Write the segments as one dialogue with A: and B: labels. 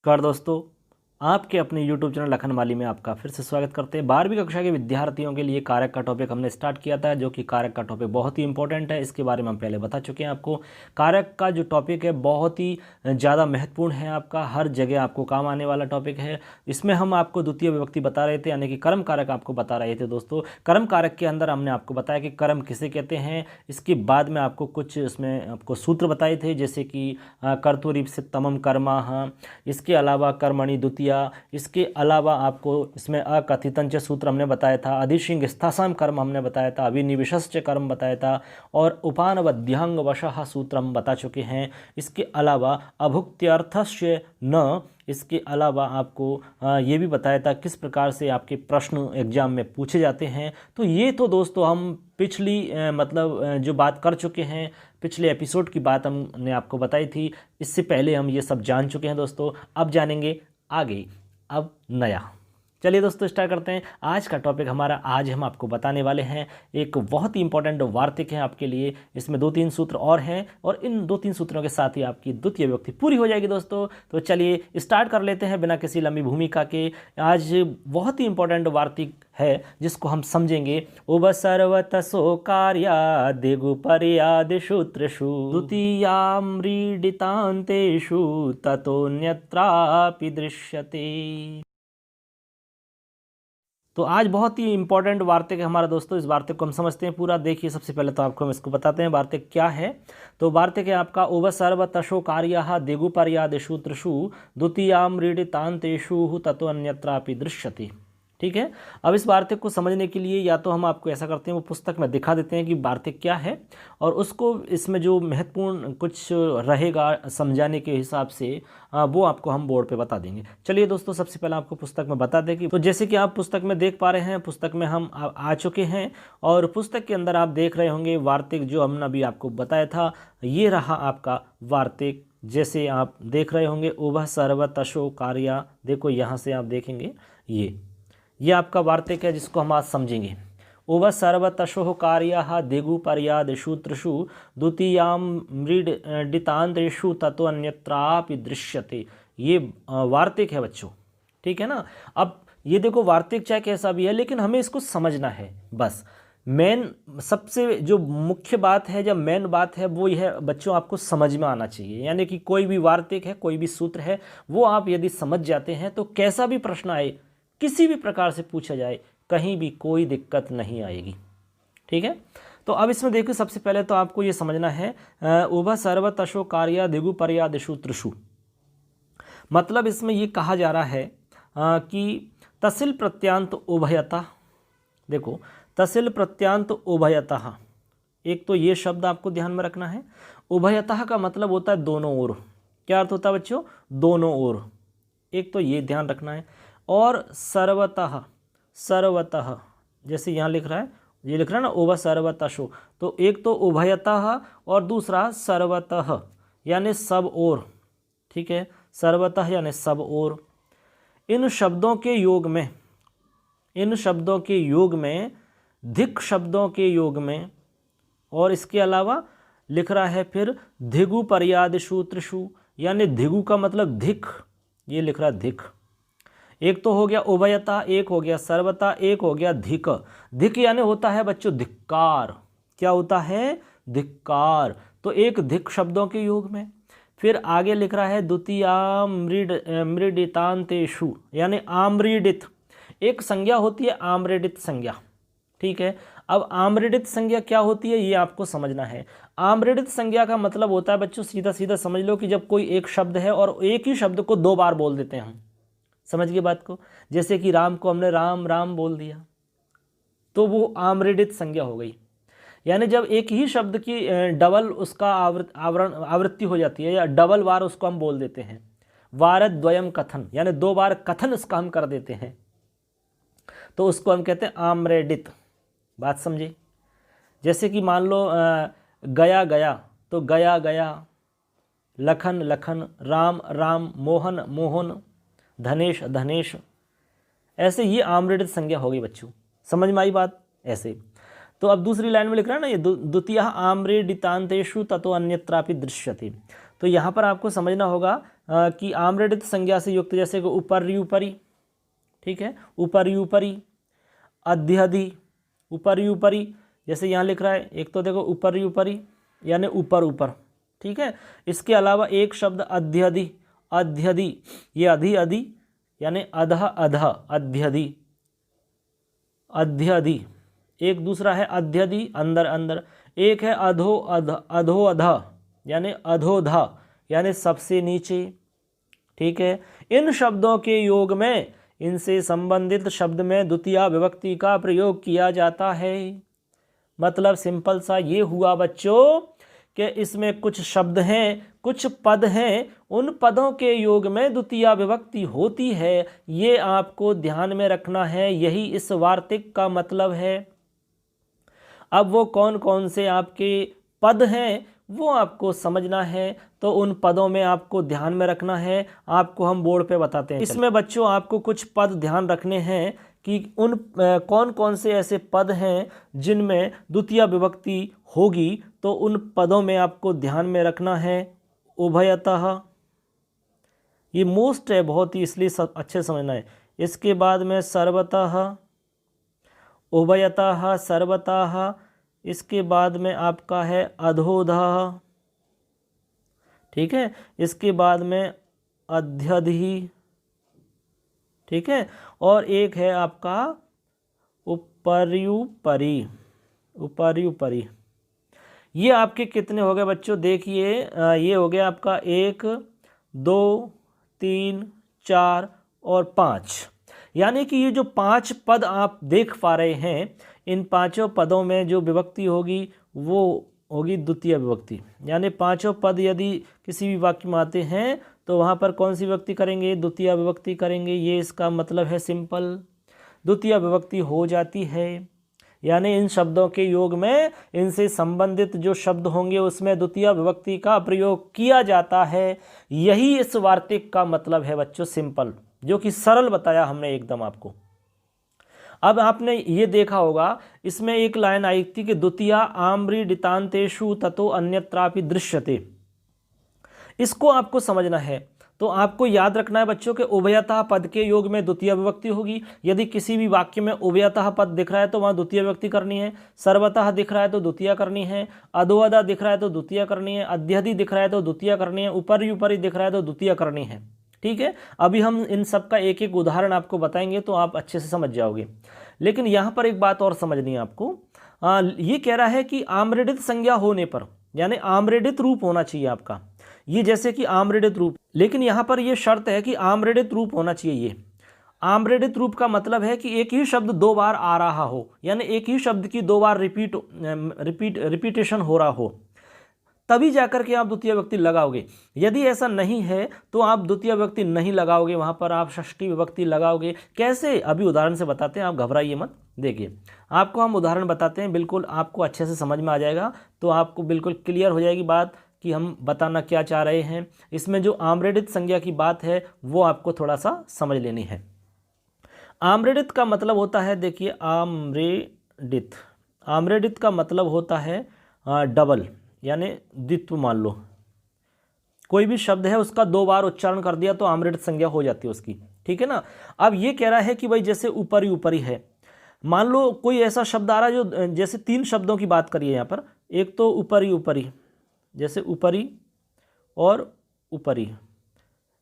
A: नमस्कार दोस्तों, आपके अपने YouTube चैनल लखन माली में आपका फिर से स्वागत करते हैं। 12वीं कक्षा के विद्यार्थियों के लिए कारक का टॉपिक हमने स्टार्ट किया था, जो कि कारक का टॉपिक बहुत ही इंपॉर्टेंट है। इसके बारे में हम पहले बता चुके हैं आपको। कारक का जो टॉपिक है बहुत ही ज़्यादा महत्वपूर्ण है, आपका हर जगह आपको काम आने वाला टॉपिक है। इसमें हम आपको द्वितीय विभक्ति बता रहे थे, यानी कि कर्म कारक आपको बता रहे थे। दोस्तों, कर्म कारक के अंदर हमने आपको बताया कि कर्म किसे कहते हैं। इसके बाद में आपको कुछ इसमें आपको सूत्र बताए थे, जैसे कि कर्तुरीप्सितमम कर्मः, इसके अलावा कर्मणि द्वितीया, इसके अलावा आपको इसमें अकथितंच सूत्र हमने बताया था, अधिशिंग स्थासाम कर्म हमने बताया था, अभिनिविशश्च कर्म बताया था, और उपानवद्यांग वशः सूत्र हम बता चुके हैं। इसके अलावा अभुक्त्यर्थस्य न, इसके अलावा आपको ये भी बताया था किस प्रकार से आपके प्रश्न एग्जाम में पूछे जाते हैं। तो ये तो दोस्तों हम पिछली जो बात कर चुके हैं, पिछले एपिसोड की बात हमने आपको बताई थी। इससे पहले हम ये सब जान चुके हैं दोस्तों। अब जानेंगे आगे, अब नया। चलिए दोस्तों स्टार्ट करते हैं। आज का टॉपिक हमारा, आज हम आपको बताने वाले हैं एक बहुत ही इंपॉर्टेंट वार्तिक है आपके लिए। इसमें 2-3 सूत्र और हैं, और इन 2-3 सूत्रों के साथ ही आपकी द्वितीय विभक्ति पूरी हो जाएगी दोस्तों। तो चलिए स्टार्ट कर लेते हैं बिना किसी लंबी भूमिका के। आज बहुत ही इंपॉर्टेंट वार्तिक है जिसको हम समझेंगे। उभसर्वतसो कार्या दिगुपर्यादिषु त्रिषु द्वितीयाम्रीडितान्तेषु ततोऽन्यत्रापि दृश्यते। तो आज बहुत ही इंपॉर्टेंट वार्तिक है हमारा दोस्तों। इस वार्तिक को हम समझते हैं पूरा। देखिए, सबसे पहले तो आपको हम इसको बताते हैं वार्तिक क्या है। तो वार्तिक है आपका, उभसर्वतसो कार्याः दिगुपर्यादिषु त्रिषु द्वितीयाम्रीडितान्तेषु ततो अन्यत्रापि दृश्यते। ठीक है। अब इस वार्तिक को समझने के लिए या तो हम आपको ऐसा करते हैं, वो पुस्तक में दिखा देते हैं कि वार्तिक क्या है, और उसको इसमें जो महत्वपूर्ण कुछ रहेगा समझाने के हिसाब से वो आपको हम बोर्ड पे बता देंगे। चलिए दोस्तों, सबसे पहले आपको पुस्तक में बता दें कि तो जैसे कि आप पुस्तक में देख पा रहे हैं, पुस्तक में हम आ चुके हैं, और पुस्तक के अंदर आप देख रहे होंगे वार्तिक जो हमने अभी आपको बताया था। ये रहा आपका वार्तिक, जैसे आप देख रहे होंगे, उभसर्वतसो कार्या। देखो यहाँ से आप देखेंगे, ये आपका वार्तिक है जिसको हम आज समझेंगे। उभसर्वतसो कार्याः दिगुपर्यादिषु त्रिषु द्वितीयाम्रीडितान्तेषु ततो अन्यत्रापि दृश्यते। ये वार्तिक है बच्चों, ठीक है ना। अब ये देखो, वार्तिक चाहे कैसा भी है, लेकिन हमें इसको समझना है बस। मेन सबसे जो मुख्य बात है, जब मेन बात है, वो यह बच्चों आपको समझ में आना चाहिए। यानी कि कोई भी वार्तिक है, कोई भी सूत्र है, वो आप यदि समझ जाते हैं तो कैसा भी प्रश्न आए, किसी भी प्रकार से पूछा जाए, कहीं भी कोई दिक्कत नहीं आएगी। ठीक है। तो अब इसमें देखिए, सबसे पहले तो आपको ये समझना है, उभसर्वतसो कार्या दिगुपर्यादिषु त्रिषु, मतलब इसमें ये कहा जा रहा है कि तसिल प्रत्यांत उभयतः। देखो, तसिल प्रत्यांत उभयतः, एक तो ये शब्द आपको ध्यान में रखना है। उभयतः का मतलब होता है दोनों ओर। क्या अर्थ होता है बच्चों? दोनों ओर। एक तो ये ध्यान रखना है। और सर्वतः, सर्वतः जैसे यहाँ लिख रहा है, ये लिख रहा है ना उभसर्वतसो, तो एक तो उभयतः और दूसरा सर्वतः, यानी सब ओर। ठीक है, सर्वतः यानी सब ओर। इन शब्दों के योग में, इन शब्दों के योग में, धिक् शब्दों के योग में, और इसके अलावा लिख रहा है फिर दिगुपर्यादिषु त्रिषु, यानी धिगु का मतलब धिक्, ये लिख रहा है धिक्। एक तो हो गया उभयता, एक हो गया सर्वता, एक हो गया धिक। धिक यानी होता है बच्चों धिक्कार। क्या होता है? धिक्कार। तो एक धिक शब्दों के योग में, फिर आगे लिख रहा है द्वितीयाम्रीडितान्तेषु, यानी आम्रीडित। एक संज्ञा होती है आम्रीडित संज्ञा। ठीक है। अब आम्रीडित संज्ञा क्या होती है, ये आपको समझना है। आम्रीडित संज्ञा का मतलब होता है बच्चों, सीधा सीधा समझ लो कि जब कोई एक शब्द है और एक ही शब्द को 2 बार बोल देते हैं हम। समझ गए बात को? जैसे कि राम को हमने राम राम बोल दिया, तो वो आम्रीडित संज्ञा हो गई। यानी जब एक ही शब्द की डबल उसका आवृत्ति हो जाती है, या डबल बार उसको हम बोल देते हैं। वारद्वयम कथन, यानी 2 बार कथन उसका हम कर देते हैं, तो उसको हम कहते हैं आम्रीडित। बात समझे? जैसे कि मान लो गया गया, तो गया गया, लखन लखन, राम राम, मोहन मोहन, धनेश धनेश, ऐसे ये आम्रीडित संज्ञा होगी बच्चों। समझ में आई बात? ऐसे। तो अब दूसरी लाइन में लिख रहा है ना, ये द्वितीयः आम्रीडितान्तेषु ततो अन्यत्रापि दृश्यते। तो यहाँ पर आपको समझना होगा कि आम्रडित संज्ञा से युक्त, जैसे कि ऊपरी ऊपरी, ठीक है, ऊपरी ऊपरी, अध्यधि, ऊपरी ऊपरी, जैसे यहाँ लिख रहा है, एक तो देखो ऊपरी ऊपरी यानी ऊपर ऊपर, ठीक है। इसके अलावा एक शब्द अध्यधि, अध्यधि, ये अधि अधि यानी अधः अधः, अध्यधि, अध्यधि। एक दूसरा है अध्यधि, अंदर अंदर। एक है अधो अध, अधो अधः यानी अधोधा यानी सबसे नीचे, ठीक है। इन शब्दों के योग में इनसे संबंधित शब्द में द्वितीया विभक्ति का प्रयोग किया जाता है। मतलब सिंपल सा ये हुआ बच्चों कि इसमें कुछ शब्द हैं, कुछ पद हैं, उन पदों के योग में द्वितीया विभक्ति होती है। ये आपको ध्यान में रखना है, यही इस वार्तिक का मतलब है। अब वो कौन कौन से आपके पद हैं वो आपको समझना है, तो उन पदों में आपको ध्यान में रखना है। आपको हम बोर्ड पे बताते हैं। इसमें बच्चों आपको कुछ पद ध्यान रखने हैं कि उन कौन कौन से ऐसे पद हैं जिनमें द्वितीया विभक्ति होगी, तो उन पदों में आपको ध्यान में रखना है। उभयतः, ये मोस्ट है बहुत ही, इसलिए अच्छे समझना है। इसके बाद में सर्वतः, उभयतः, सर्वतः। इसके बाद में आपका है अधोधः, ठीक है। इसके बाद में अध्यधि, ठीक है। और एक है आपका ऊपरी, ऊपरी ऊपरी। ये आपके कितने हो गए बच्चों, देखिए ये हो गया आपका 1 2 3 4 और 5, यानी कि ये जो 5 पद आप देख पा रहे हैं, इन पांचों पदों में जो विभक्ति होगी वो होगी द्वितीय विभक्ति। यानी पांचों पद यदि किसी भी वाक्य में आते हैं तो वहाँ पर कौन सी विभक्ति करेंगे, द्वितीय विभक्ति करेंगे। ये इसका मतलब है सिंपल, द्वितीय विभक्ति हो जाती है। यानी इन शब्दों के योग में इनसे संबंधित जो शब्द होंगे उसमें द्वितीय विभक्ति का प्रयोग किया जाता है। यही इस वार्तिक का मतलब है बच्चों, सिंपल, जो कि सरल बताया हमने एकदम आपको। अब आपने ये देखा होगा, इसमें एक लाइन आई थी कि द्वितीया आम्रीडितान्तेषु ततो अन्यत्रापि दृश्यते। इसको आपको समझना है। तो आपको याद रखना है बच्चों कि उभयतः पद के योग में द्वितीय विभक्ति होगी। यदि किसी भी वाक्य में उभयतः पद दिख रहा है तो वहाँ द्वितीय विभक्ति करनी है। सर्वतः दिख रहा है तो द्वितीय करनी है। अधोअधः दिख रहा है तो द्वितीय करनी है। अध्यधि दिख रहा है तो द्वितीय करनी है। ऊपरी ऊपरी दिख रहा है तो द्वितीय करनी है। ठीक है, अभी हम इन सब का एक एक उदाहरण आपको बताएंगे तो आप अच्छे से समझ जाओगे। लेकिन यहाँ पर एक बात और समझनी है आपको। ये कह रहा है कि आम्रडित संज्ञा होने पर, यानी आम्रडित रूप होना चाहिए आपका। ये जैसे कि आम्रडित रूप, लेकिन यहाँ पर ये शर्त है कि आम्रडित रूप होना चाहिए। ये आम्रडित रूप का मतलब है कि एक ही शब्द 2 बार आ रहा हो, यानी एक ही शब्द की 2 बार रिपीटेशन हो रहा हो, तभी जाकर के आप द्वितीय विभक्ति लगाओगे। यदि ऐसा नहीं है तो आप द्वितीय विभक्ति नहीं लगाओगे, वहाँ पर आप षष्ठी विभक्ति लगाओगे। कैसे, अभी उदाहरण से बताते हैं, आप घबराइए मत। देखिए आपको हम उदाहरण बताते हैं, बिल्कुल आपको अच्छे से समझ में आ जाएगा, तो आपको बिल्कुल क्लियर हो जाएगी बात कि हम बताना क्या चाह रहे हैं। इसमें जो आम्रडित संज्ञा की बात है वो आपको थोड़ा सा समझ लेनी है। आम्रडित का मतलब होता है, देखिए आम्रडित, आम्रडित का मतलब होता है डबल, यानी द्वित्व। मान लो कोई भी शब्द है उसका 2 बार उच्चारण कर दिया तो आम्रडित संज्ञा हो जाती है उसकी, ठीक है ना। अब ये कह रहा है कि भाई जैसे ऊपरी ऊपरी है, मान लो कोई ऐसा शब्द आ रहा है जो, जैसे 3 शब्दों की बात करिए यहाँ पर, एक तो ऊपरी ऊपरी, जैसे ऊपरी और ऊपरी,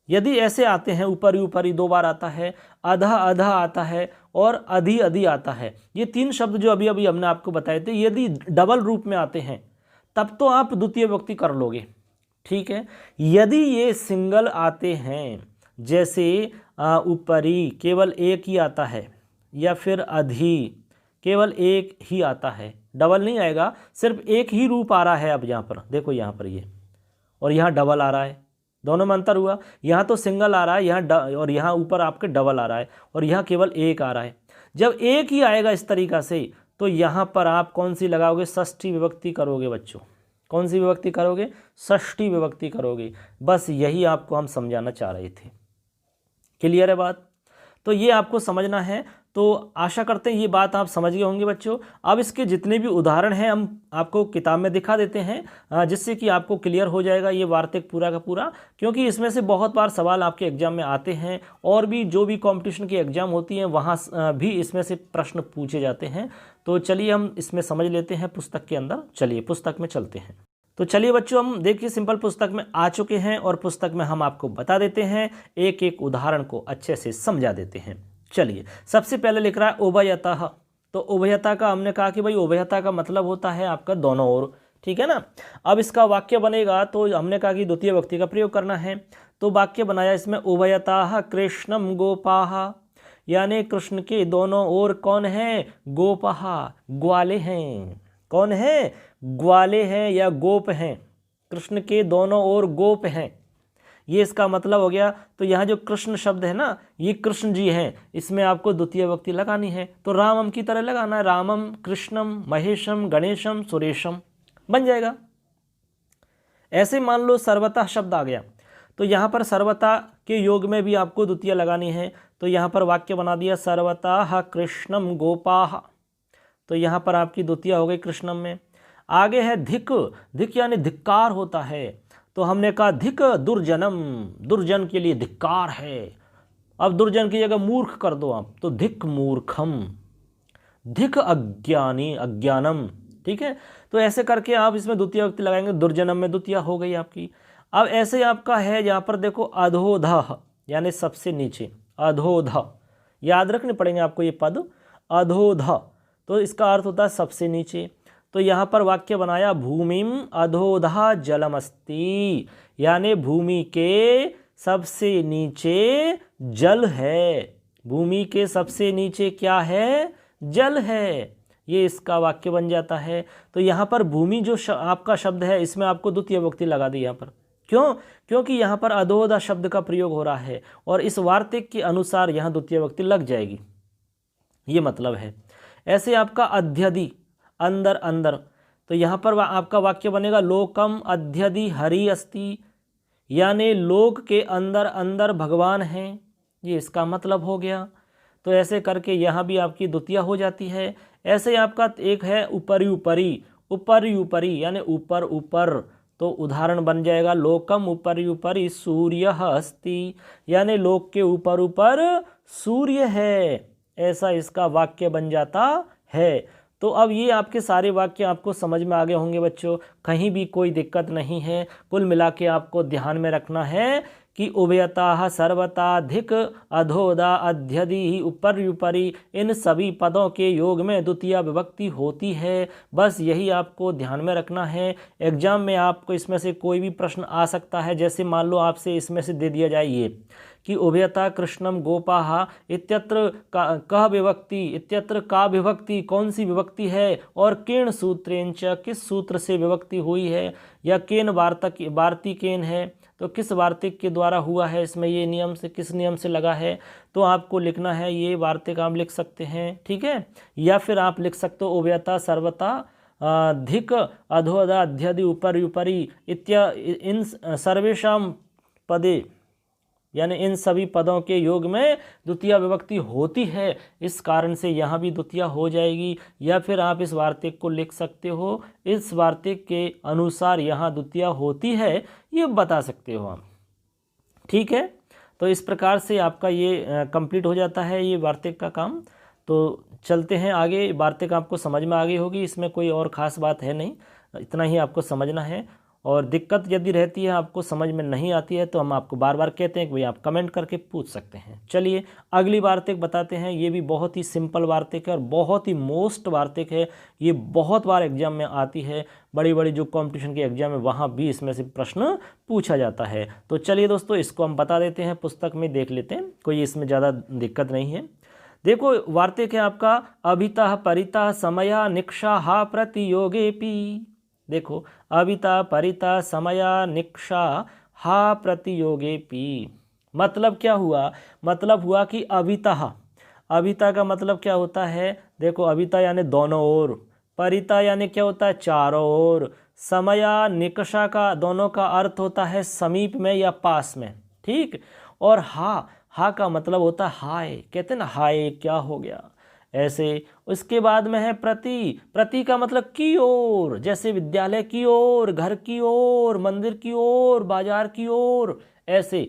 A: यदि ऐसे आते हैं, ऊपरी ऊपरी 2 बार आता है, अधः अधः आता है और अधि अधि आता है, ये 3 शब्द जो अभी अभी हमने आपको बताए थे, यदि डबल रूप में आते हैं तब तो आप द्वितीय विभक्ति कर लोगे, ठीक है। यदि ये सिंगल आते हैं, जैसे ऊपरी केवल एक ही आता है, या फिर अधि केवल एक ही आता है, डबल नहीं आएगा, सिर्फ एक ही रूप आ रहा है। अब यहाँ पर देखो, यहाँ पर ये और यहाँ डबल आ रहा है, दोनों में अंतर हुआ। यहाँ तो सिंगल आ रहा है, यहाँ और यहाँ ऊपर आपके डबल आ रहा है, और यहाँ केवल एक आ रहा है। जब एक ही आएगा इस तरीक़ा से, तो यहाँ पर आप कौन सी लगाओगे, षष्ठी विभक्ति करोगे बच्चों। कौन सी विभक्ति करोगे, षष्ठी विभक्ति करोगे। बस यही आपको हम समझाना चाह रहे थे। क्लियर है बात। तो ये आपको समझना है। तो आशा करते हैं ये बात आप समझ गए होंगे बच्चों। अब इसके जितने भी उदाहरण हैं हम आपको किताब में दिखा देते हैं, जिससे कि आपको क्लियर हो जाएगा ये वार्तिक पूरा का पूरा, क्योंकि इसमें से बहुत बार सवाल आपके एग्जाम में आते हैं और भी जो भी कंपटीशन की एग्जाम होती हैं वहाँ भी इसमें से प्रश्न पूछे जाते हैं। तो चलिए हम इसमें समझ लेते हैं पुस्तक के अंदर। चलिए पुस्तक में चलते हैं। तो चलिए बच्चों, हम देखिए सिंपल पुस्तक में आ चुके हैं और पुस्तक में हम आपको बता देते हैं, एक एक उदाहरण को अच्छे से समझा देते हैं। चलिए, सबसे पहले लिख रहा है उभयतः। तो उभयता का हमने कहा कि भाई उभयता का मतलब होता है आपका दोनों ओर, ठीक है ना। अब इसका वाक्य बनेगा तो हमने कहा कि द्वितीय विभक्ति का प्रयोग करना है। तो वाक्य बनाया इसमें उभयतः कृष्णम गोपाः, यानी कृष्ण के दोनों ओर कौन है? गोपाः, ग्वाले हैं। कौन है? ग्वाले हैं या गोप हैं। कृष्ण के दोनों ओर गोप हैं, ये इसका मतलब हो गया। तो यहाँ जो कृष्ण शब्द है ना, ये कृष्ण जी हैं, इसमें आपको द्वितीय विभक्ति लगानी है। तो रामम की तरह लगाना है, रामम कृष्णम महेशम गणेशम सुरेशम, बन जाएगा। ऐसे मान लो सर्वतः शब्द आ गया, तो यहाँ पर सर्वतः के योग में भी आपको द्वितीय लगानी है। तो यहाँ पर वाक्य बना दिया सर्वतः कृष्णम गोपाः, तो यहाँ पर आपकी द्वितीय हो गई कृष्णम में। आगे है धिक। धिक यानी धिक्कार होता है, तो हमने कहा धिक दुर्जनम, दुर्जन के लिए धिक्कार है। अब दुर्जन की जगह मूर्ख कर दो आप, तो धिक मूर्खम, धिक अज्ञानी अज्ञानम, ठीक है। तो ऐसे करके आप इसमें द्वितीय विभक्ति लगाएंगे, दुर्जनम में द्वितीय हो गई आपकी। अब ऐसे आपका है यहाँ पर देखो अधोधः, यानी सबसे नीचे, अधोधः याद रखने पड़ेंगे आपको ये पद, अधोधः, तो इसका अर्थ होता है सबसे नीचे। तो यहाँ पर वाक्य बनाया भूमिम अधोधः जलमस्ति, यानी भूमि के सबसे नीचे जल है। भूमि के सबसे नीचे क्या है? जल है। ये इसका वाक्य बन जाता है। तो यहाँ पर भूमि जो आपका शब्द है, इसमें आपको द्वितीय विभक्ति लगा दी यहाँ पर। क्यों? क्योंकि यहाँ पर अधोधः शब्द का प्रयोग हो रहा है और इस वार्तिक के अनुसार यहाँ द्वितीय विभक्ति लग जाएगी, ये मतलब है। ऐसे आपका अध्यधि, अंदर अंदर, तो यहाँ पर आपका वाक्य बनेगा लोकम अध्यधि हरि अस्ति, यानी लोक के अंदर अंदर भगवान हैं, ये इसका मतलब हो गया। तो ऐसे करके यहाँ भी आपकी द्वितीय हो जाती है। ऐसे आपका एक है ऊपरी ऊपरी, ऊपरी ऊपरी यानी ऊपर ऊपर, तो उदाहरण बन जाएगा लोकम ऊपरी ऊपरी सूर्य अस्ति, यानी लोक के ऊपर ऊपर सूर्य है, ऐसा इसका वाक्य बन जाता है। तो अब ये आपके सारे वाक्य आपको समझ में आ गए होंगे बच्चों, कहीं भी कोई दिक्कत नहीं है। कुल मिला के आपको ध्यान में रखना है कि उभयतः सर्वथा धिक अधोदा अध्यधि ऊपर ऊपरी, इन सभी पदों के योग में द्वितीय विभक्ति होती है। बस यही आपको ध्यान में रखना है। एग्जाम में आपको इसमें से कोई भी प्रश्न आ सकता है, जैसे मान लो आपसे इसमें से दे दिया जाए ये कि उभयता कृष्णम गोपाः इत्यत्र कह विभक्ति, इत्यत्र का विभक्ति कौन सी विभक्ति है, और केन सूत्रेंच किस सूत्र से विभक्ति हुई है, या केन वार्तिकेन है, तो किस वार्तिक के द्वारा हुआ है, इसमें ये नियम से किस नियम से लगा है। तो आपको लिखना है ये वार्तिक आप लिख सकते हैं, ठीक है। या फिर आप लिख सकते हो उभयता सर्वथा धिक अधोदा अध्यधि ऊपर ऊपरी इन सर्वेषां पदे, यानी इन सभी पदों के योग में द्वितीय विभक्ति होती है, इस कारण से यहाँ भी द्वितीय हो जाएगी। या फिर आप इस वार्तिक को लिख सकते हो, इस वार्तिक के अनुसार यहाँ द्वितीय होती है, ये बता सकते हो आप, ठीक है। तो इस प्रकार से आपका ये कंप्लीट हो जाता है ये वार्तिक का काम। तो चलते हैं आगे, वार्तिक आपको समझ में आ गई होगी, इसमें कोई और ख़ास बात है नहीं, इतना ही आपको समझना है। और दिक्कत यदि रहती है, आपको समझ में नहीं आती है, तो हम आपको बार बार कहते हैं कि भाई आप कमेंट करके पूछ सकते हैं। चलिए अगली वार्तिक बताते हैं। ये भी बहुत ही सिंपल वार्तिक है और बहुत ही मोस्ट वार्तिक है। ये बहुत बार एग्जाम में आती है, बड़ी बड़ी जो कंपटीशन के एग्जाम है वहाँ भी इसमें से प्रश्न पूछा जाता है। तो चलिए दोस्तों, इसको हम बता देते हैं, पुस्तक में देख लेते हैं, कोई इसमें ज़्यादा दिक्कत नहीं है। देखो वार्तिक है आपका अभितः परितः समया निक्षा हा प्रतियोगेपि। देखो अभिता परिता समया निक्षा हा प्रतियोगेपि, मतलब क्या हुआ? मतलब हुआ कि अभिता, अभिता का मतलब क्या होता है? देखो अभिता यानी दोनों ओर, परिता यानी क्या होता है? चारों ओर। समया निकषा का दोनों का अर्थ होता है समीप में या पास में, ठीक। और हा, हा का मतलब होता है हाय, कहते हैं ना हाय क्या हो गया, ऐसे। उसके बाद में है प्रति, प्रति का मतलब की ओर, जैसे विद्यालय की ओर, घर की ओर, मंदिर की ओर, बाजार की ओर, ऐसे।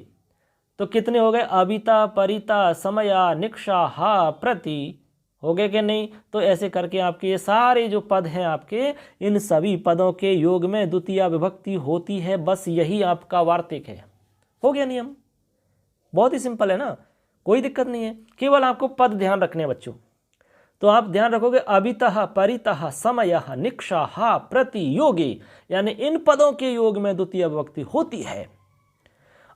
A: तो कितने हो गए, अबिता, परिता, समया, निक्षा, हा, प्रति, हो गए कि नहीं। तो ऐसे करके आपके ये सारे जो पद हैं आपके, इन सभी पदों के योग में द्वितीय विभक्ति होती है। बस यही आपका वार्तिक है। हो गया नियम, बहुत ही सिंपल है ना, कोई दिक्कत नहीं है, केवल आपको पद ध्यान रखने हैं बच्चों। तो आप ध्यान रखोगे अबितः, परितः, समयः, निक्षाः, प्रति, योगे, यानी इन पदों के योग में द्वितीय विभक्ति होती है।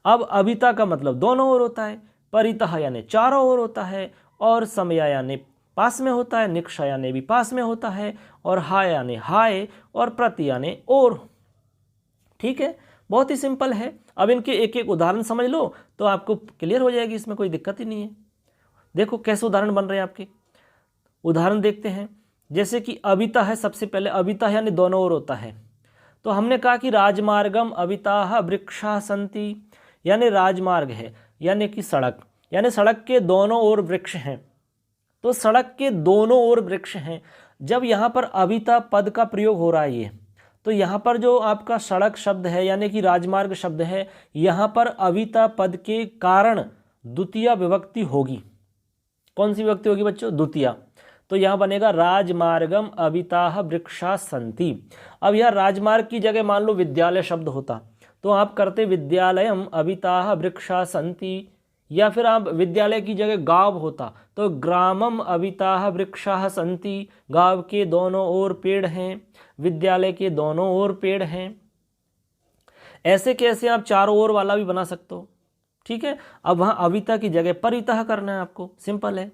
A: अब अबिता का मतलब दोनों ओर होता है, परितः यानी चारों ओर होता है, और समया यानी पास में होता है, निक्षा यानी भी पास में होता है, और हाय यानी हाय, और प्रति यानी और। ठीक है, बहुत ही सिंपल है। अब इनके एक एक उदाहरण समझ लो तो आपको क्लियर हो जाएगी, इसमें कोई दिक्कत ही नहीं है। देखो कैसे उदाहरण बन रहे हैं आपके, उदाहरण देखते हैं। जैसे कि अबिता है, सबसे पहले अबिता यानी दोनों ओर होता है। तो हमने कहा कि राजमार्गम अबिताः वृक्षाः सन्ति, यानी राजमार्ग है, यानी कि सड़क, यानी सड़क के दोनों ओर वृक्ष हैं। तो सड़क के दोनों ओर वृक्ष हैं। जब यहाँ पर अबिता पद का प्रयोग हो रहा है ये, तो यहाँ पर जो आपका सड़क शब्द है यानी कि राजमार्ग शब्द है, यहाँ पर अबिता पद के कारण द्वितीय विभक्ति होगी। कौन सी विभक्ति होगी बच्चों, द्वितीय। तो यहाँ बनेगा राजमार्गम अबिताः वृक्षाः सन्ति। अब यह राजमार्ग की जगह मान लो विद्यालय शब्द होता, तो आप करते विद्यालयम अबिताः वृक्षाः सन्ति, या फिर आप विद्यालय की जगह गांव होता तो ग्रामम अबिताः वृक्षाः सन्ति, गांव के दोनों ओर पेड़ हैं, विद्यालय के दोनों ओर पेड़ हैं। ऐसे कैसे आप चारों ओर वाला भी बना सकते हो। ठीक है, अब वहाँ अबिता की जगह परितः करना है आपको, सिंपल है।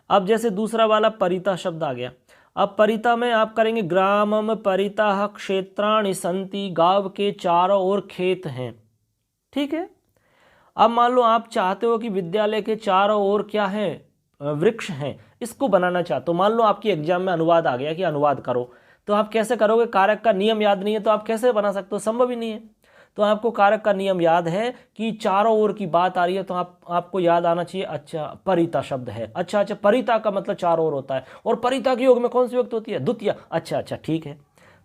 A: अब जैसे दूसरा वाला परितः शब्द आ गया, अब परितः में आप करेंगे ग्रामम परितः क्षेत्राणि सन्ति, गांव के चारों ओर खेत हैं। ठीक है, अब मान लो आप चाहते हो कि विद्यालय के चारों ओर क्या है, वृक्ष हैं, इसको बनाना चाहते हो। मान लो आपकी एग्जाम में अनुवाद आ गया कि अनुवाद करो, तो आप कैसे करोगे, कारक का नियम याद नहीं है तो आप कैसे बना सकते हो, संभव ही नहीं है। तो आपको कारक का नियम याद है कि चारों ओर की बात आ रही है, तो आपको याद आना चाहिए, अच्छा परिता शब्द है, अच्छा परिता का मतलब चारों ओर होता है, और परिता के योग में कौन सी विभक्ति होती है, द्वितीय। अच्छा ठीक है,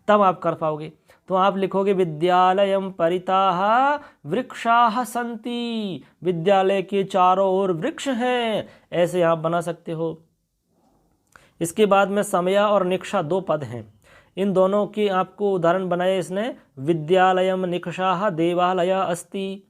A: तब आप कर पाओगे। तो आप लिखोगे विद्यालयम परिताः वृक्षाः सन्ति, विद्यालय के चारों ओर वृक्ष हैं, ऐसे आप बना सकते हो। इसके बाद में समया और निक्षा दो पद हैं, इन दोनों की आपको उदाहरण बनाए इसने। विद्यालयम निकषाः देवालयः अस्ति,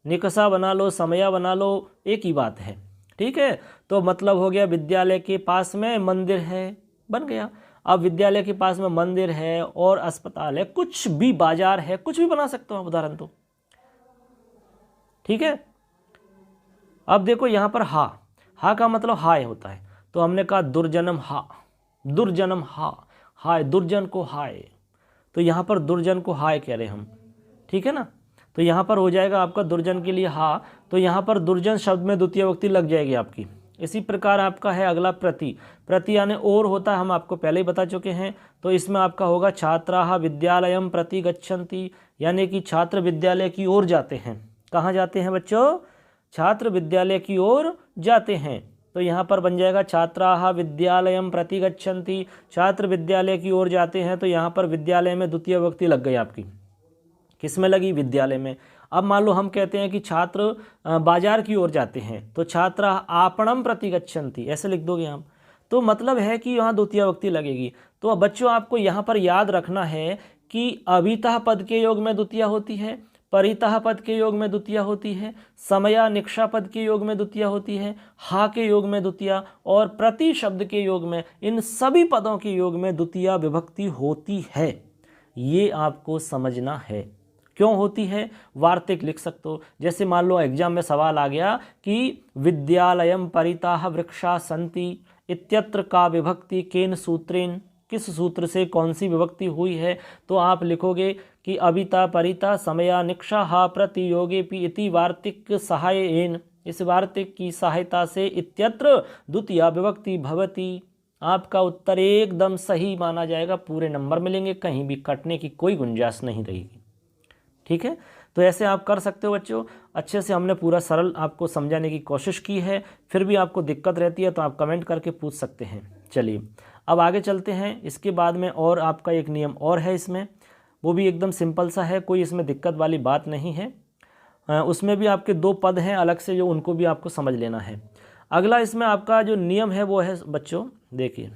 A: निकषा बना लो, समया बना लो, एक ही बात है। ठीक है, तो मतलब हो गया विद्यालय के पास में मंदिर है, बन गया। अब विद्यालय के पास में मंदिर है और अस्पताल है, कुछ भी बाजार है, कुछ भी बना सकते हो आप उदाहरण तो। ठीक है, अब देखो यहाँ पर हा का मतलब हाय होता है, तो हमने कहा दुर्जनम हा, दुर्जनम हा, हाय, दुर्जन को हाय, तो यहाँ पर दुर्जन को हाय कह रहे हम। ठीक है ना, तो यहाँ पर हो जाएगा आपका दुर्जन के लिए हा, तो यहाँ पर दुर्जन शब्द में द्वितीय विभक्ति लग जाएगी आपकी। इसी प्रकार आपका है अगला प्रति, प्रति यानी और होता है, हम आपको पहले ही बता चुके हैं। तो इसमें आपका होगा छात्राः विद्यालयम प्रति गच्छन्ति, यानी कि छात्र विद्यालय की ओर जाते हैं। कहाँ जाते हैं बच्चों, छात्र विद्यालय की ओर जाते हैं। तो यहाँ पर बन जाएगा छात्राः विद्यालयम प्रति गच्छन्ति, छात्र विद्यालय की ओर जाते हैं। तो यहाँ पर विद्यालय में द्वितीय विभक्ति लग गई आपकी, किस में लगी, विद्यालय में। अब मान लो हम कहते हैं कि छात्र बाजार की ओर जाते हैं, तो छात्रा आपणम प्रति गच्छन्ति, ऐसे लिख दोगे आप। तो मतलब है कि यहाँ द्वितीय विभक्ति लगेगी। तो बच्चों आपको यहाँ पर याद रखना है कि अभितः पद के योग में द्वितीय होती है, परितः पद के योग में द्वितीय होती है, समया निक्षा पद के योग में द्वितीय होती है, हा के योग में द्वितीय, और प्रति शब्द के योग में, इन सभी पदों के योग में द्वितीय विभक्ति होती है। ये आपको समझना है। क्यों होती है, वार्तिक लिख सकते हो। जैसे मान लो एग्जाम में सवाल आ गया कि विद्यालयम परिताः वृक्षाः सन्ति इत्यत्र का विभक्ति केन सूत्रेण, किस सूत्र से कौन सी विभक्ति हुई है, तो आप लिखोगे कि अभिता परिता समया निक्षा हा प्रति योगेपि इति वार्तिक सहायेन, इस वार्तिक की सहायता से इत्यत्र द्वितीय विभक्ति भवति। आपका उत्तर एकदम सही माना जाएगा, पूरे नंबर मिलेंगे, कहीं भी कटने की कोई गुंजाइश नहीं रहेगी। ठीक है, तो ऐसे आप कर सकते हो बच्चों। अच्छे से हमने पूरा सरल आपको समझाने की कोशिश की है, फिर भी आपको दिक्कत रहती है तो आप कमेंट करके पूछ सकते हैं। चलिए अब आगे चलते हैं। इसके बाद में और आपका एक नियम और है इसमें, वो भी एकदम सिंपल सा है, कोई इसमें दिक्कत वाली बात नहीं है। उसमें भी आपके 2 पद हैं अलग से, जो उनको भी आपको समझ लेना है। अगला इसमें आपका जो नियम है वो है बच्चों, देखिए,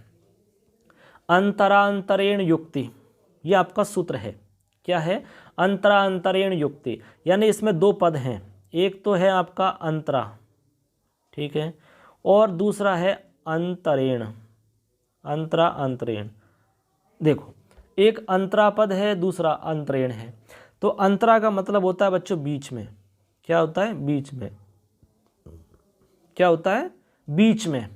A: अंतरांतरेण युक्ति। ये आपका सूत्र है। क्या है? अंतरांतरेण युक्ति, यानी इसमें 2 पद हैं। एक तो है आपका अंतरा, ठीक है, और दूसरा है अंतरेण, अंतरा अंतरेण। देखो, एक अंतरा पद है, दूसरा अंतरेण है। तो अंतरा का मतलब होता है बच्चों बीच में। क्या होता है? बीच में। क्या होता है? बीच में।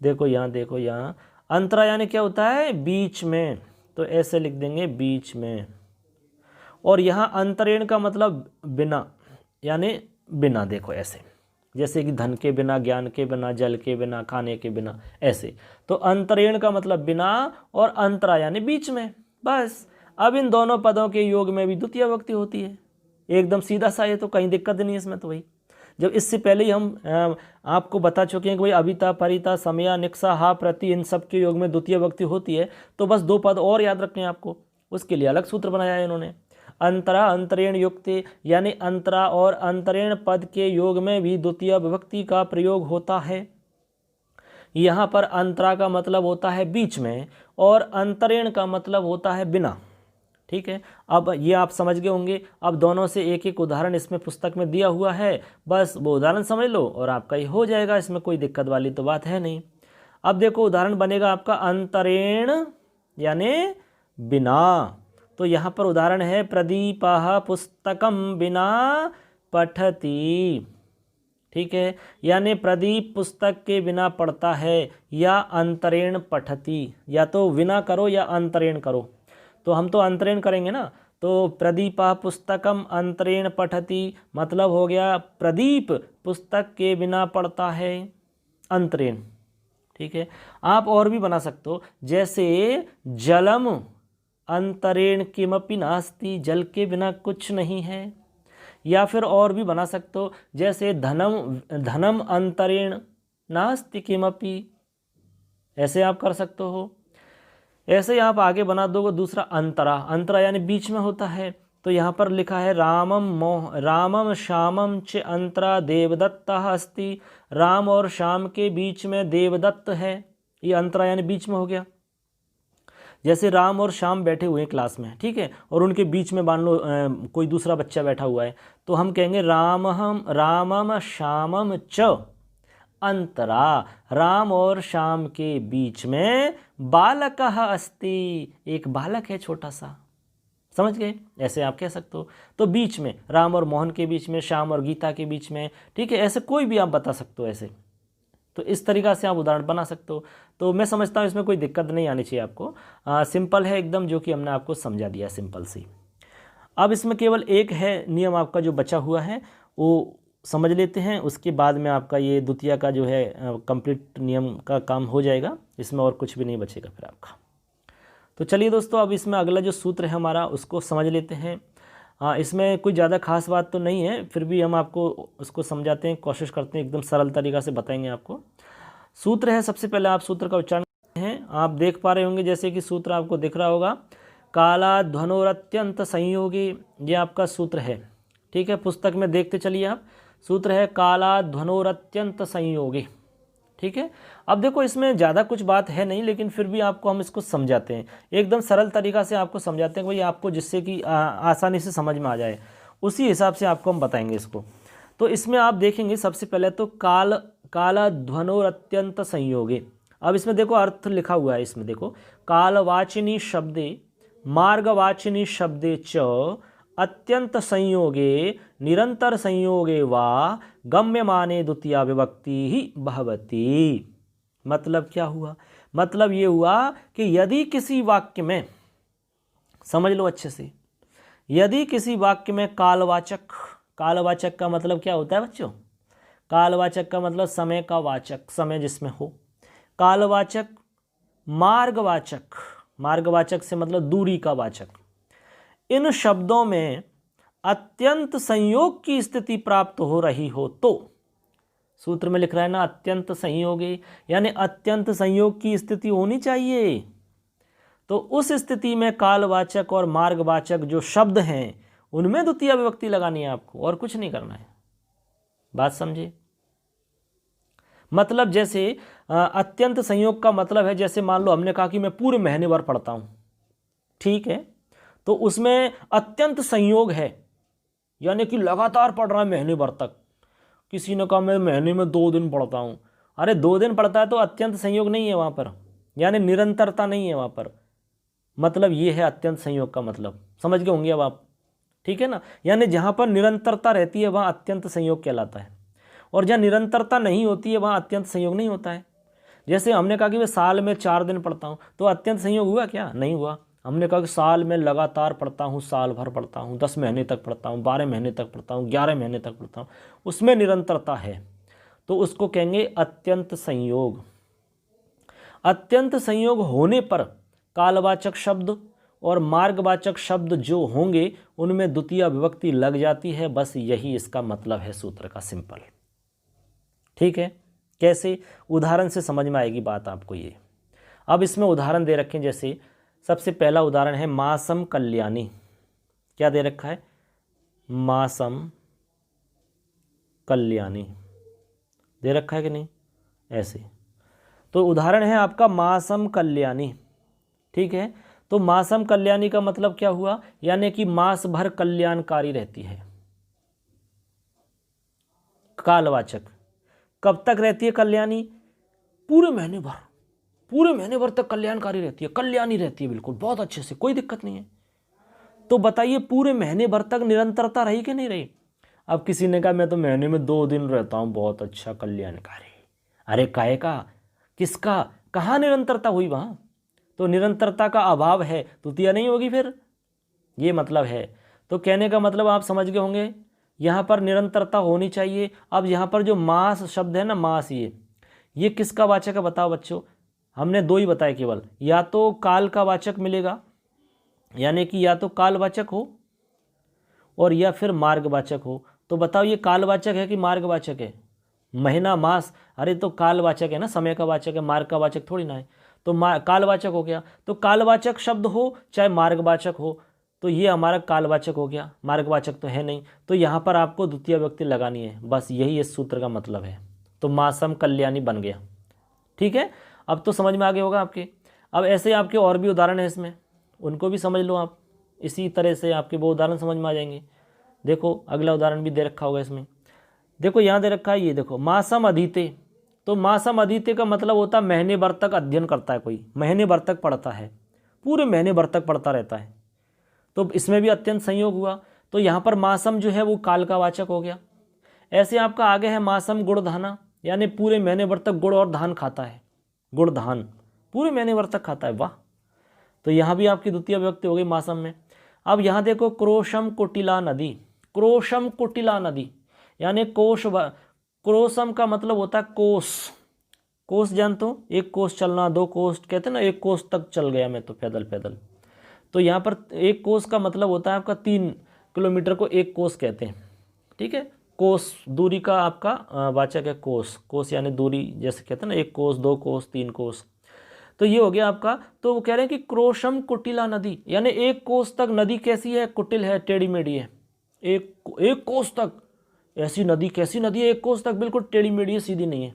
A: देखो यहाँ, देखो यहाँ, अंतरा यानी क्या होता है? बीच में। तो ऐसे लिख देंगे, बीच में। और यहाँ अंतरेण का मतलब बिना, यानी बिना। देखो ऐसे, जैसे कि धन के बिना, ज्ञान के बिना, जल के बिना, खाने के बिना, ऐसे। तो अंतरेण का मतलब बिना, और अंतरा यानी बीच में। बस। अब इन दोनों पदों के योग में भी द्वितीय विभक्ति होती है। एकदम सीधा सा, ये तो कहीं दिक्कत नहीं है इसमें। तो वही, जब इससे पहले ही हम आपको बता चुके हैं कि भाई अभिता, परिता, समया, निक्सा, हा, प्रति, इन सब के योग में द्वितीय विभक्ति होती है। तो बस 2 पद और याद रखने हैं आपको, उसके लिए अलग सूत्र बनाया है इन्होंने। अंतरा अंतरेण युक्ति, यानी अंतरा और अंतरेण पद के योग में भी द्वितीय विभक्ति का प्रयोग होता है। यहाँ पर अंतरा का मतलब होता है बीच में, और अंतरेण का मतलब होता है बिना। ठीक है, अब ये आप समझ गए होंगे। अब दोनों से एक एक उदाहरण इसमें पुस्तक में दिया हुआ है, बस वो उदाहरण समझ लो और आपका ये हो जाएगा। इसमें कोई दिक्कत वाली तो बात है नहीं। अब देखो, उदाहरण बनेगा आपका अंतरेण यानी बिना। तो यहाँ पर उदाहरण है, प्रदीपः पुस्तकम बिना पठति। ठीक है, यानी प्रदीप पुस्तक के बिना पढ़ता है, या अंतरेण पठति। या तो बिना करो या अंतरेण करो। तो हम तो अंतरेण करेंगे ना। तो प्रदीपः पुस्तकम अंतरेण पठति, मतलब हो गया प्रदीप पुस्तक के बिना पढ़ता है, अंतरेण। ठीक है, आप और भी बना सकते हो, जैसे जलम अंतरेण किमपि नास्ति, जल के बिना कुछ नहीं है। या फिर और भी बना सकते हो, जैसे धनम अंतरेण नास्ति किमपि, ऐसे आप कर सकते हो। ऐसे ही आप आगे बना दोगे दूसरा अंतरा। अंतरा यानी बीच में होता है। तो यहाँ पर लिखा है, रामम श्यामम च अंतरा देवदत्तः अस्ति। राम और श्याम के बीच में देवदत्त है, ये अंतरा यानी बीच में हो गया। जैसे राम और श्याम बैठे हुए हैं क्लास में, ठीक है, और उनके बीच में मान लो कोई दूसरा बच्चा बैठा हुआ है, तो हम कहेंगे रामम श्यामम च अंतरा, राम और श्याम के बीच में बालकः अस्ति, एक बालक है छोटा सा। समझ गए? ऐसे आप कह सकते हो। तो बीच में, राम और मोहन के बीच में, श्याम और गीता के बीच में, ठीक है, ऐसे कोई भी आप बता सकते हो ऐसे। तो इस तरीक़ा से आप उदाहरण बना सकते हो। तो मैं समझता हूँ इसमें कोई दिक्कत नहीं आनी चाहिए आपको। सिंपल है एकदम, जो कि हमने आपको समझा दिया सिंपल सी। अब इसमें केवल एक है नियम आपका जो बचा हुआ है, वो समझ लेते हैं। उसके बाद में आपका ये द्वितीय का जो है कंप्लीट नियम का काम हो जाएगा। इसमें और कुछ भी नहीं बचेगा फिर आपका। तो चलिए दोस्तों, अब इसमें अगला जो सूत्र है हमारा, उसको समझ लेते हैं। इसमें कोई ज़्यादा खास बात तो नहीं है, फिर भी हम आपको उसको समझाते हैं, कोशिश करते हैं एकदम सरल तरीक़ा से बताएंगे आपको। सूत्र है, सबसे पहले आप सूत्र का उच्चारण करते हैं। आप देख पा रहे होंगे, जैसे कि सूत्र आपको दिख रहा होगा, काला ध्वनोरत्यंत संयोगी, ये आपका सूत्र है। ठीक है, पुस्तक में देखते चलिए आप। सूत्र है काला ध्वनोरत्यंत संयोगी। ठीक है, अब देखो इसमें ज़्यादा कुछ बात है नहीं, लेकिन फिर भी आपको हम इसको समझाते हैं, एकदम सरल तरीक़ा से आपको समझाते हैं भाई, आपको जिससे कि आसानी से समझ में आ जाए, उसी हिसाब से आपको हम बताएंगे इसको। तो इसमें आप देखेंगे सबसे पहले तो काला ध्वनोरत्यंत संयोगे। अब इसमें देखो अर्थ लिखा हुआ है, इसमें देखो, कालवाचिनी शब्दे मार्गवाचिनी शब्दे च अत्यंत संयोगे निरंतर संयोगे वा गम्यमाने द्वितीया विभक्ति ही भवति। मतलब क्या हुआ? मतलब ये हुआ कि यदि किसी वाक्य में, समझ लो अच्छे से, यदि किसी वाक्य में कालवाचक का मतलब क्या होता है बच्चों? कालवाचक का मतलब समय का वाचक, समय जिसमें हो। कालवाचक, मार्गवाचक से मतलब दूरी का वाचक। इन शब्दों में अत्यंत संयोग की स्थिति प्राप्त हो रही हो तो, सूत्र में लिख रहा है ना अत्यंत संयोगी, यानी अत्यंत संयोग की स्थिति होनी चाहिए। तो उस स्थिति में कालवाचक और मार्गवाचक जो शब्द हैं उनमें द्वितीय विभक्ति लगानी है आपको, और कुछ नहीं करना है। बात समझे? मतलब जैसे अत्यंत संयोग का मतलब है, जैसे मान लो हमने कहा कि मैं पूरे महीने भर पढ़ता हूँ, ठीक है, तो उसमें अत्यंत संयोग है, यानी कि लगातार पढ़ रहा है महीने भर तक। किसी ने कहा मैं महीने में 2 दिन पढ़ता हूँ, अरे 2 दिन पढ़ता है तो अत्यंत संयोग नहीं है वहाँ पर, यानी निरंतरता नहीं है वहाँ पर। मतलब ये है अत्यंत संयोग का मतलब, समझ गए होंगे अब आप, ठीक है ना। यानी जहाँ पर निरंतरता रहती है वहाँ अत्यंत संयोग कहलाता है, और जहाँ निरंतरता नहीं होती है वहाँ अत्यंत संयोग नहीं होता है। जैसे हमने कहा कि मैं साल में 4 दिन पढ़ता हूँ, तो अत्यंत संयोग हुआ क्या? नहीं हुआ। हमने कहा कि साल में लगातार पढ़ता हूँ, साल भर पढ़ता हूँ, 10 महीने तक पढ़ता हूँ, 12 महीने तक पढ़ता हूँ, 11 महीने तक पढ़ता हूँ, उसमें निरंतरता है, तो उसको कहेंगे अत्यंत संयोग। अत्यंत संयोग होने पर कालवाचक शब्द और मार्गवाचक शब्द जो होंगे उनमें द्वितीय विभक्ति लग जाती है, बस यही इसका मतलब है सूत्र का, सिंपल। ठीक है, कैसे? उदाहरण से समझ में आएगी बात आपको ये। अब इसमें उदाहरण दे रखे हैं, जैसे सबसे पहला उदाहरण है मासम कल्याणी। क्या दे रखा है? मासम कल्याणी दे रखा है कि नहीं? ऐसे तो उदाहरण है आपका मासम कल्याणी, ठीक है। तो मासम कल्याणी का मतलब क्या हुआ? यानी कि मास भर कल्याणकारी रहती है। कालवाचक कब तक रहती है कल्याणी? पूरे महीने भर, पूरे महीने भर तक कल्याणकारी रहती है, कल्याणी रहती है बिल्कुल, बहुत अच्छे से, कोई दिक्कत नहीं है। तो बताइए पूरे महीने भर तक निरंतरता रही कि नहीं रही? अब किसी ने कहा मैं तो महीने में 2 दिन रहता हूँ, बहुत अच्छा, कल्याणकारी। अरे काहे का, किसका, कहाँ निरंतरता हुई वहाँ? तो निरंतरता का अभाव है, द्वितीय नहीं होगी फिर, ये मतलब है। तो कहने का मतलब आप समझ गए होंगे, यहाँ पर निरंतरता होनी चाहिए। अब यहाँ पर जो मास शब्द है ना, मास, ये किसका वाचक है बताओ बच्चों? हमने 2 ही बताए केवल, या तो काल का वाचक मिलेगा, यानी कि या तो कालवाचक हो और या फिर मार्गवाचक हो। तो बताओ ये कालवाचक है कि मार्गवाचक है? महीना, मास, अरे तो कालवाचक है ना, समय का वाचक है, मार्ग का वाचक थोड़ी ना है। तो कालवाचक हो गया। तो कालवाचक शब्द हो चाहे मार्गवाचक हो, तो ये हमारा कालवाचक हो गया, मार्गवाचक तो है नहीं। तो यहाँ पर आपको द्वितीय विभक्ति लगानी है, बस यही इस सूत्र का मतलब है। तो मासम कल्याणी बन गया, ठीक है। अब तो समझ में आ गया होगा आपके। अब ऐसे आपके और भी उदाहरण हैं इसमें, उनको भी समझ लो आप, इसी तरह से आपके वो उदाहरण समझ में आ जाएंगे। देखो अगला उदाहरण भी दे रखा होगा इसमें, देखो यहाँ दे रखा है, ये देखो मासम अधीते। तो मासम अधीते का मतलब होता है महीने भर तक अध्ययन करता है कोई, महीने भर तक पढ़ता है, पूरे महीने भर तक पढ़ता रहता है। तो इसमें भी अत्यंत संयोग हुआ। तो यहाँ पर मासम जो है वो काल का वाचक हो गया। ऐसे आपका आगे है मासम गुड़धाना, यानी पूरे महीने भर तक गुड़ और धान खाता है, गुड़ धान पूरे महीने भर तक खाता है, वाह। तो यहाँ भी आपकी द्वितीय विभक्ति हो गई मासम में। अब यहाँ देखो क्रोशम कुटिला नदी, क्रोशम कुटिला नदी, यानी क्रोशम का मतलब होता है कोस। कोस जानते हो, एक कोस चलना, 2 कोस कहते हैं ना, 1 कोस तक चल गया मैं तो पैदल पैदल। तो यहाँ पर 1 कोस का मतलब होता है आपका 3 किलोमीटर को 1 कोस कहते हैं, ठीक है। कोस दूरी का आपका वाचक है कोस, कोस यानी दूरी, जैसे कहते हैं ना 1 कोस, 2 कोस, 3 कोस। तो ये हो गया आपका। तो वो कह रहे हैं कि क्रोशम कुटिला नदी, यानी 1 कोस तक नदी कैसी है? कुटिल है, टेढ़ी मेढ़ी है। एक कोस तक, ऐसी नदी, कैसी नदी है 1 कोस तक? बिल्कुल टेढ़ी मेढ़ी है, सीधी नहीं है।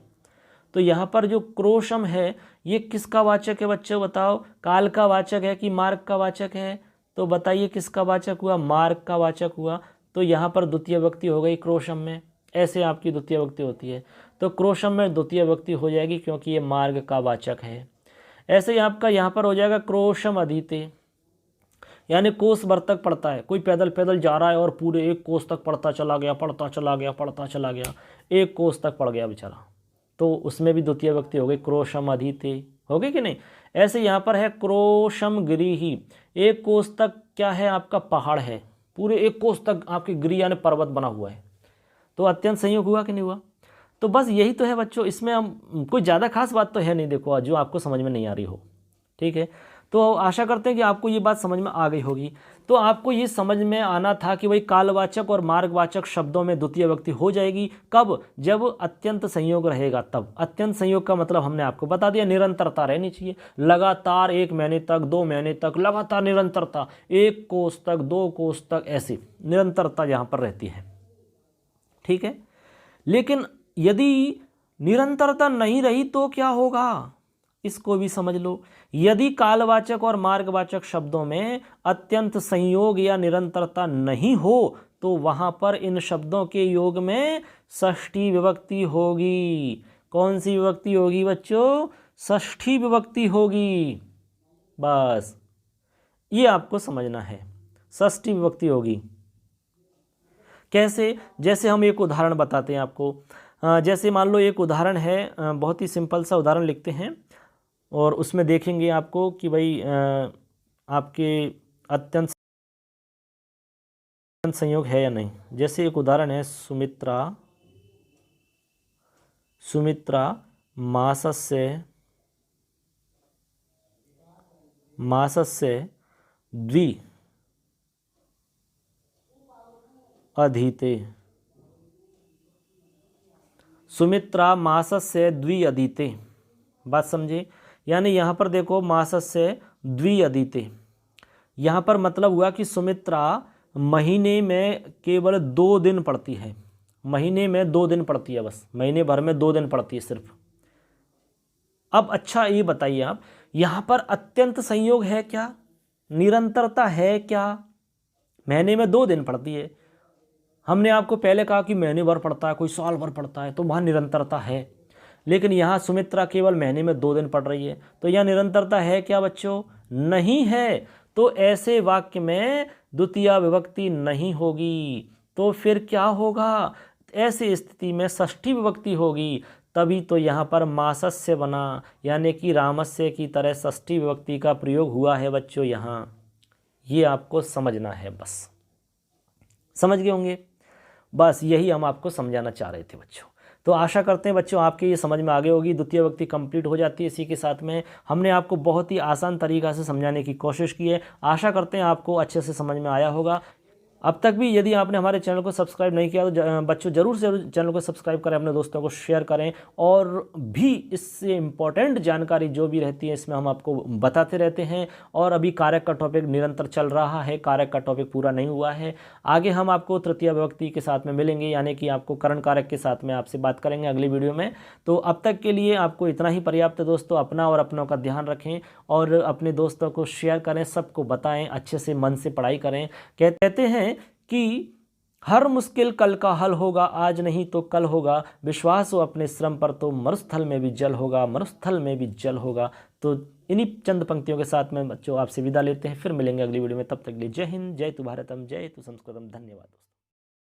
A: तो यहाँ पर जो क्रोशम है ये किसका वाचक है बच्चों बताओ? काल का वाचक है कि मार्ग का वाचक है? तो बताइए किसका वाचक हुआ? मार्ग का वाचक हुआ। तो यहाँ पर द्वितीय विभक्ति हो गई क्रोशम में। ऐसे आपकी द्वितीय विभक्ति होती है। तो क्रोशम में द्वितीय विभक्ति हो जाएगी क्योंकि ये मार्ग का वाचक है। ऐसे ही आपका यहाँ पर हो जाएगा क्रोशम अधीते, यानी कोस भर तक पढ़ता है। कोई पैदल पैदल जा रहा है और पूरे 1 कोस तक पढ़ता चला गया, पढ़ता चला गया, पढ़ता चला गया, 1 कोस तक पढ़ गया बेचारा। तो उसमें भी द्वितीय विभक्ति हो गई, क्रोशम अधीते, हो गई कि नहीं? ऐसे यहाँ पर है क्रोशम गिरिही, 1 कोस तक क्या है आपका? पहाड़ है, पूरे 1 कोस तक आपकी गिरि यानी पर्वत बना हुआ है। तो अत्यंत संयोग हुआ कि नहीं हुआ? तो बस यही तो है बच्चों, इसमें हम कोई ज़्यादा खास बात तो है नहीं, देखो जो आपको समझ में नहीं आ रही हो, ठीक है। तो आशा करते हैं कि आपको ये बात समझ में आ गई होगी। तो आपको ये समझ में आना था कि भाई कालवाचक और मार्गवाचक शब्दों में द्वितीय विभक्ति हो जाएगी कब, जब अत्यंत संयोग रहेगा तब। अत्यंत संयोग का मतलब हमने आपको बता दिया, निरंतरता रहनी चाहिए, लगातार 1 महीने तक 2 महीने तक लगातार निरंतरता, 1 कोस तक 2 कोस तक, ऐसी निरंतरता यहाँ पर रहती है, ठीक है। लेकिन यदि निरंतरता नहीं रही तो क्या होगा, इसको भी समझ लो। यदि कालवाचक और मार्गवाचक शब्दों में अत्यंत संयोग या निरंतरता नहीं हो तो वहां पर इन शब्दों के योग में षष्ठी विभक्ति होगी। कौन सी विभक्ति होगी बच्चों, षष्ठी विभक्ति होगी। बस ये आपको समझना है, षष्ठी विभक्ति होगी। कैसे, जैसे हम एक उदाहरण बताते हैं आपको। जैसे मान लो एक उदाहरण है, बहुत ही सिंपल सा उदाहरण लिखते हैं और उसमें देखेंगे आपको कि भाई आपके अत्यंत संयोग है या नहीं। जैसे एक उदाहरण है, सुमित्रा मासस्य द्वि अधीते। सुमित्रा मासस्य द्वि अधीते, बात समझे। यानी यहाँ पर देखो मासस्य द्वि अधीते, यहाँ पर मतलब हुआ कि सुमित्रा महीने में केवल 2 दिन पढ़ती है, महीने में 2 दिन पढ़ती है, बस महीने भर में 2 दिन पढ़ती है सिर्फ। अब अच्छा ये बताइए आप, यहाँ पर अत्यंत संयोग है क्या, निरंतरता है क्या? महीने में 2 दिन पढ़ती है। हमने आपको पहले कहा कि महीने भर पढ़ता है, कोई साल भर पढ़ता है, तो वहाँ निरंतरता है। लेकिन यहाँ सुमित्रा केवल महीने में 2 दिन पढ़ रही है, तो यह निरंतरता है क्या बच्चों? नहीं है। तो ऐसे वाक्य में द्वितीय विभक्ति नहीं होगी। तो फिर क्या होगा, ऐसी स्थिति में षष्ठी विभक्ति होगी। तभी तो यहाँ पर मासस्य बना, यानी कि रामस्य की तरह षष्ठी विभक्ति का प्रयोग हुआ है बच्चों। यहाँ ये आपको समझना है, बस समझ गए होंगे। बस यही हम आपको समझाना चाह रहे थे बच्चों। तो आशा करते हैं बच्चों आपके ये समझ में आ गई होगी। द्वितीय विभक्ति कंप्लीट हो जाती है। इसी के साथ में हमने आपको बहुत ही आसान तरीक़ा से समझाने की कोशिश की है। आशा करते हैं आपको अच्छे से समझ में आया होगा। अब तक भी यदि आपने हमारे चैनल को सब्सक्राइब नहीं किया तो बच्चों ज़रूर से चैनल को सब्सक्राइब करें, अपने दोस्तों को शेयर करें। और भी इससे इम्पोर्टेंट जानकारी जो भी रहती है इसमें हम आपको बताते रहते हैं। और अभी कारक का टॉपिक निरंतर चल रहा है, कारक का टॉपिक पूरा नहीं हुआ है। आगे हम आपको तृतीय विभक्ति के साथ में मिलेंगे, यानी कि आपको करण कारक के साथ में आपसे बात करेंगे अगली वीडियो में। तो अब तक के लिए आपको इतना ही पर्याप्त है दोस्तों। अपना और अपनों का ध्यान रखें और अपने दोस्तों को शेयर करें, सबको बताएं, अच्छे से मन से पढ़ाई करें। कहते हैं कि हर मुश्किल कल का हल होगा, आज नहीं तो कल होगा। विश्वास हो अपने श्रम पर तो मरुस्थल में भी जल होगा, मरुस्थल में भी जल होगा। तो इन्हीं चंद पंक्तियों के साथ में बच्चों आपसे विदा लेते हैं, फिर मिलेंगे अगली वीडियो में। तब तक के लिए जय हिंद, जय तु भारतम, जय तु संस्कृतम। धन्यवाद।